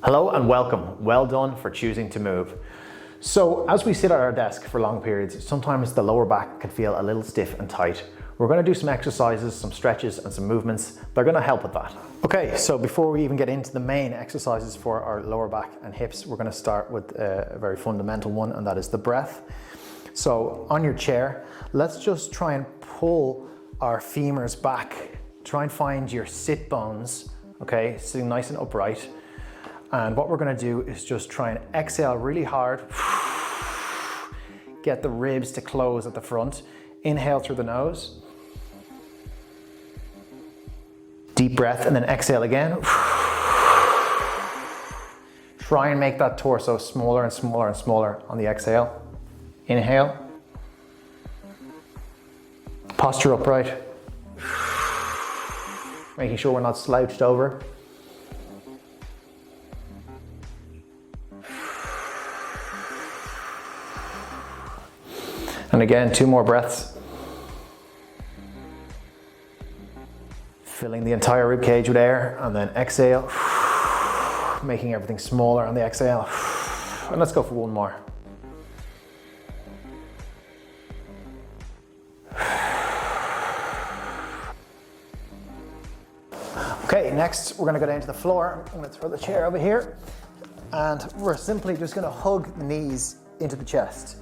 Hello and welcome. Well done for choosing to move. So as we sit at our desk for long periods, sometimes the lower back can feel a little stiff and tight. We're going to do some exercises, some stretches and some movements that are going to help with that. Okay, so before we even get into the main exercises for our lower back and hips, we're going to start with a very fundamental one, and that is the breath. So on your chair, let's just try and pull our femurs back. Try and find your sit bones, okay, sitting nice and upright. And what we're going to do is just try and exhale really hard. Get the ribs to close at the front. Inhale through the nose. Deep breath and then exhale again. Try and make that torso smaller and smaller and smaller on the exhale. Inhale. Posture upright. Making sure we're not slouched over. And again, 2 more breaths. Filling the entire rib cage with air, and then exhale. Making everything smaller on the exhale. And let's go for 1 more. Okay, next we're going to go down to the floor. I'm going to throw the chair over here, and we're simply just going to hug the knees into the chest.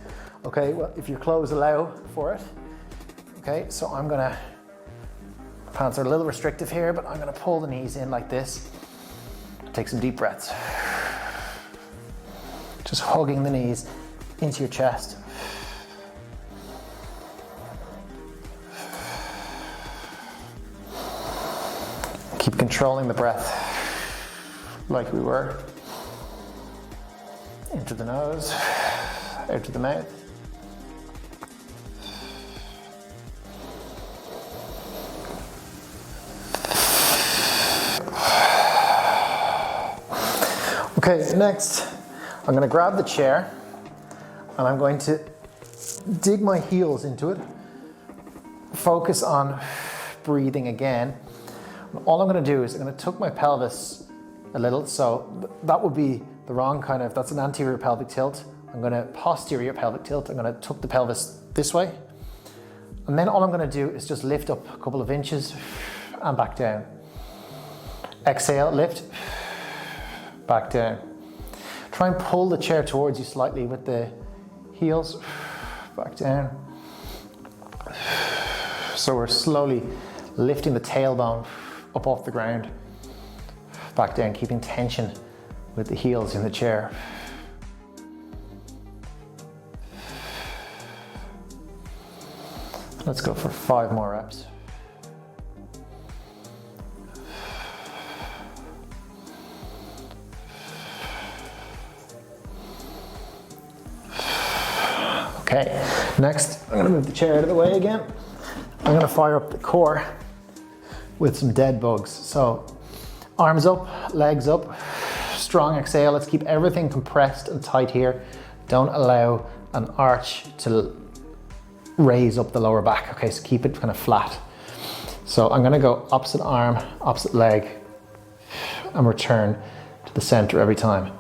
Okay, well, if your clothes allow for it. Okay, so I'm gonna, pants are a little restrictive here, but I'm gonna pull the knees in like this. Take some deep breaths. Just hugging the knees into your chest. Keep controlling the breath like we were. Into the nose, out to the mouth. Okay, next I'm going to grab the chair and I'm going to dig my heels into it. Focus on breathing again. All I'm going to do is I'm going to tuck my pelvis a little, so that would be the wrong kind of, that's an anterior pelvic tilt. I'm going to posterior pelvic tilt. I'm going to tuck the pelvis this way. And then all I'm going to do is just lift up a couple of inches and back down. Exhale, lift. Back down. Try and pull the chair towards you slightly with the heels. Back down. So we're slowly lifting the tailbone up off the ground. Back down, keeping tension with the heels in the chair. Let's go for 5 more reps. Okay, next I'm going to move the chair out of the way again. I'm going to fire up the core with some dead bugs. So arms up, legs up, strong exhale. Let's keep everything compressed and tight here. Don't allow an arch to raise up the lower back. Okay, so keep it kind of flat. So I'm going to go opposite arm, opposite leg, and return to the center every time.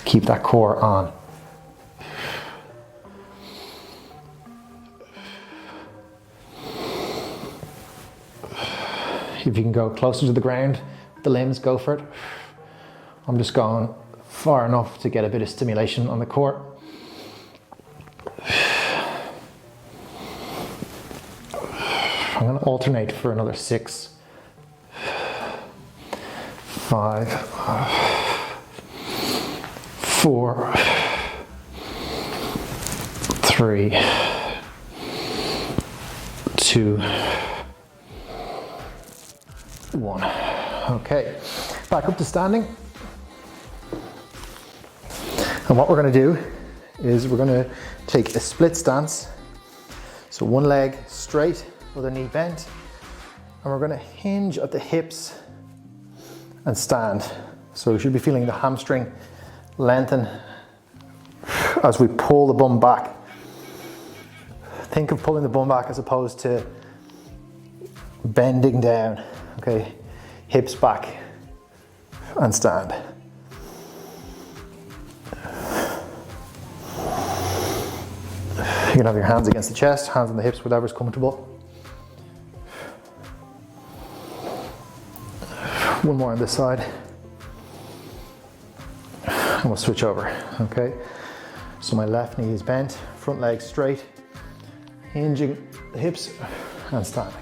Keep that core on. If you can go closer to the ground, the limbs, go for it. I'm just going far enough to get a bit of stimulation on the core. I'm going to alternate for another 6, 5, 4, 3, 2, 1. Okay, back up to standing. And what we're going to do is we're going to take a split stance. So one leg straight, other knee bent, and we're going to hinge at the hips and stand. So we should be feeling the hamstring lengthen as we pull the bum back. Think of pulling the bum back as opposed to bending down. Okay, hips back and stand. You can have your hands against the chest, hands on the hips, whatever's comfortable. One more on this side. And we'll switch over, okay? So my left knee is bent, front leg straight, hinging the hips and standing.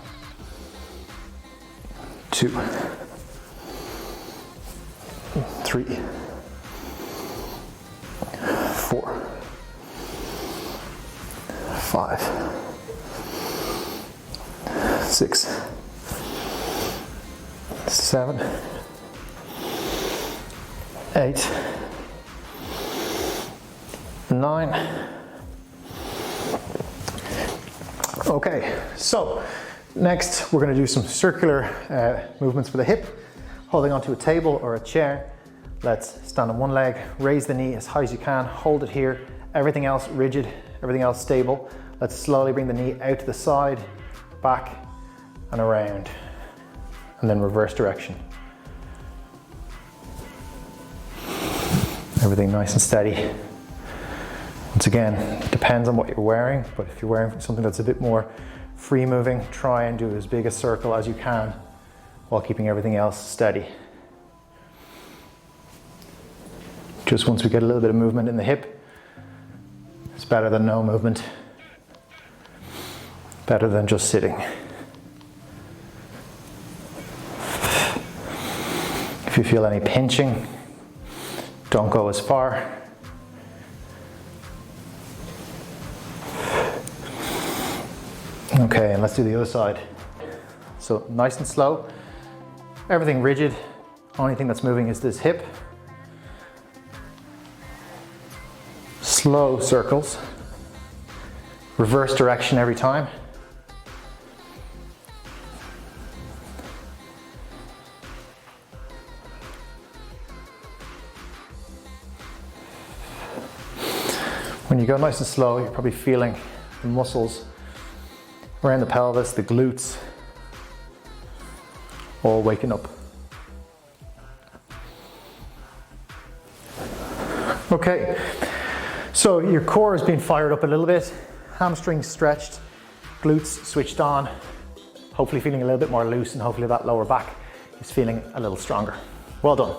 2, 3, 4, 5, 6, 7, 8, 9. Okay, so next we're going to do some circular movements for the hip, holding onto a table or a chair. Let's stand on one leg, raise the knee as high as you can, hold it here, everything else rigid, everything else stable. Let's slowly bring the knee out to the side, back and around, and then reverse direction. Everything nice and steady. Once again, it depends on what you're wearing, but if you're wearing something that's a bit more free moving, try and do as big a circle as you can while keeping everything else steady. Just once we get a little bit of movement in the hip, it's better than no movement. Better than just sitting. If you feel any pinching, don't go as far. Okay, and let's do the other side. So nice and slow, everything rigid, only thing that's moving is this hip. Slow circles, reverse direction every time. When you go nice and slow, you're probably feeling the muscles around the pelvis, the glutes, all waking up. Okay, so your core is being fired up a little bit, hamstrings stretched, glutes switched on, hopefully feeling a little bit more loose, and hopefully that lower back is feeling a little stronger. Well done.